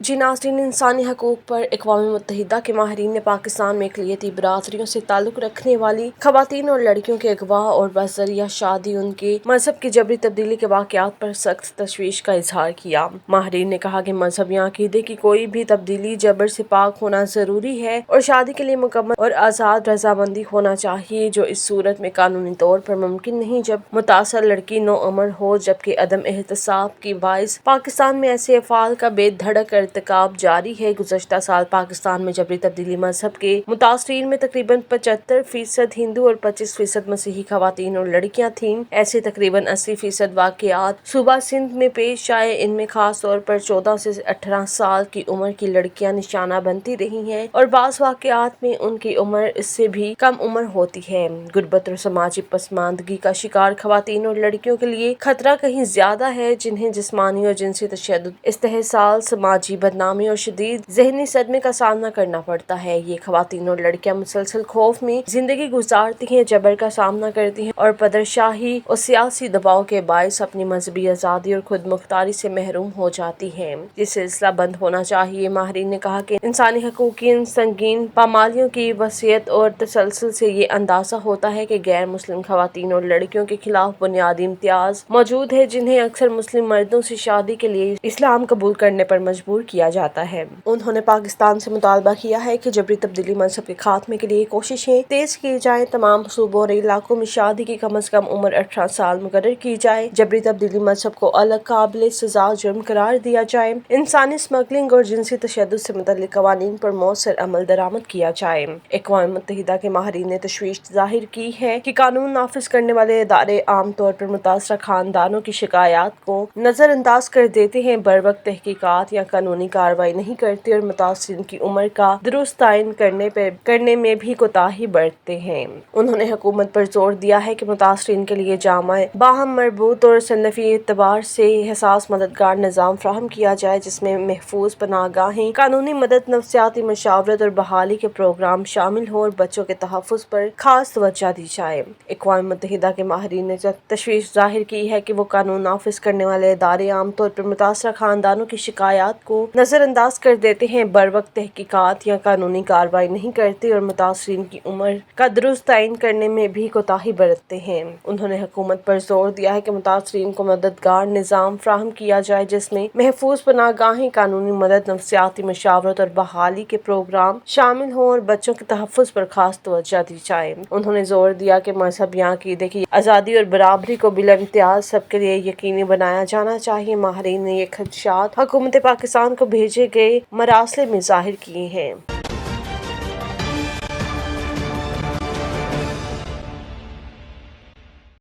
جی ناظرین، انسانی حقوق پر اقوام متحدہ کے ماہرین نے پاکستان میں اقلیتی برادریوں سے تعلق رکھنے والی خواتین اور لڑکیوں کے اغوا اور بذریعہ شادی ان کے مذہب کی جبری تبدیلی کے واقعات پر سخت تشویش کا اظہار کیا۔ ماہرین نے کہا کہ مذہب یا عقیدے کی کوئی بھی تبدیلی جبر سے پاک ہونا ضروری ہے اور شادی کے لیے مکمل اور آزاد رضامندی ہونا چاہیے، جو اس صورت میں قانونی طور پر ممکن نہیں جب متاثرہ لڑکی نوعمر ہو، جبکہ عدم احتساب کے باعث پاکستان میں ایسے افعال کا بے دھڑک ارتکاب جاری ہے۔ گزشتہ سال پاکستان میں جبری تبدیلی مذہب کے متاثرین میں تقریباً 75% ہندو اور 25% مسیحی خواتین اور لڑکیاں تھیں۔ ایسے تقریباً 80% واقعات صوبہ سندھ میں پیش آئے، ان میں خاص طور پر 14 سے 18 سال کی عمر کی لڑکیاں نشانہ بنتی رہی ہیں اور بعض واقعات میں ان کی عمر اس سے بھی کم عمر ہوتی ہے۔ غربت اور سماجی پسماندگی کا شکار خواتین اور لڑکیوں کے لیے خطرہ کہیں زیادہ ہے، جنہیں جسمانی اور جنسی تشدد، استحصال، سماجی بدنامی اور شدید ذہنی صدمے کا سامنا کرنا پڑتا ہے۔ یہ خواتین اور لڑکیاں مسلسل خوف میں زندگی گزارتی ہیں، جبر کا سامنا کرتی ہیں اور پادشاہی اور سیاسی دباؤ کے باعث اپنی مذہبی آزادی اور خود مختاری سے محروم ہو جاتی ہیں۔ یہ سلسلہ بند ہونا چاہیے۔ ماہرین نے کہا کہ انسانی حقوق کی ان سنگین پامالیوں کی وسعت اور تسلسل سے یہ اندازہ ہوتا ہے کہ غیر مسلم خواتین اور لڑکیوں کے خلاف بنیادی امتیاز موجود ہے، جنہیں اکثر مسلم مردوں سے شادی کے لیے اسلام قبول کرنے پر مجبور کیا جاتا ہے۔ انہوں نے پاکستان سے مطالبہ کیا ہے کہ جبری تبدیلی مذہب کے خاتمے کے لیے کوششیں تیز کی جائیں، تمام صوبوں اور علاقوں میں شادی کی کم از کم عمر 18 سال مقرر کی جائے، جبری تبدیلی مذہب کو الگ قابل سزا جرم قرار دیا جائے، انسانی اسمگلنگ اور جنسی تشدد سے متعلق قوانین پر مؤثر عمل درآمد کیا جائے۔ اقوام متحدہ کے ماہرین نے تشویش ظاہر کی ہے کہ قانون نافذ کرنے والے ادارے عام طور پر متاثرہ خاندانوں کی شکایات کو نظر انداز کر دیتے ہیں، بروقت تحقیقات یا قانونی کارروائی نہیں کرتے اور متاثرین کی عمر کا درست تعین کرنے میں بھی کوتاہی برتتے ہیں۔ انہوں نے حکومت پر زور دیا ہے کہ متاثرین کے لیے جامع، باہم مربوط اور صنفی اعتبار سے حساس مددگار نظام فراہم کیا جائے، جس میں محفوظ پناہ گاہیں، قانونی مدد، نفسیاتی مشاورت اور بحالی کے پروگرام شامل ہوں اور بچوں کے تحفظ پر خاص توجہ دی جائے۔ اقوام متحدہ کے ماہرین نے تشویش ظاہر کی ہے کہ وہ قانون نافذ کرنے والے ادارے عام طور پر متاثرہ خاندانوں کی شکایات کو نظر انداز کر دیتے ہیں، بروقت تحقیقات یا قانونی کارروائی نہیں کرتے اور متاثرین کی عمر کا درست تعین کرنے میں بھی کوتاہی برتتے ہیں۔ انہوں نے حکومت پر زور دیا ہے کہ متاثرین کو مددگار نظام فراہم کیا جائے، جس میں محفوظ پناہ گاہیں، قانونی مدد، نفسیاتی مشاورت اور بحالی کے پروگرام شامل ہوں اور بچوں کے تحفظ پر خاص توجہ دی جائے۔ انہوں نے زور دیا کہ مذہب یا عقیدے کی آزادی اور برابری کو بلا امتیاز سب کے لیے یقینی بنایا جانا چاہیے۔ ماہرین نے یہ خدشات حکومت پاکستان کو بھیجے گئے مراسلے میں ظاہر کیے ہیں۔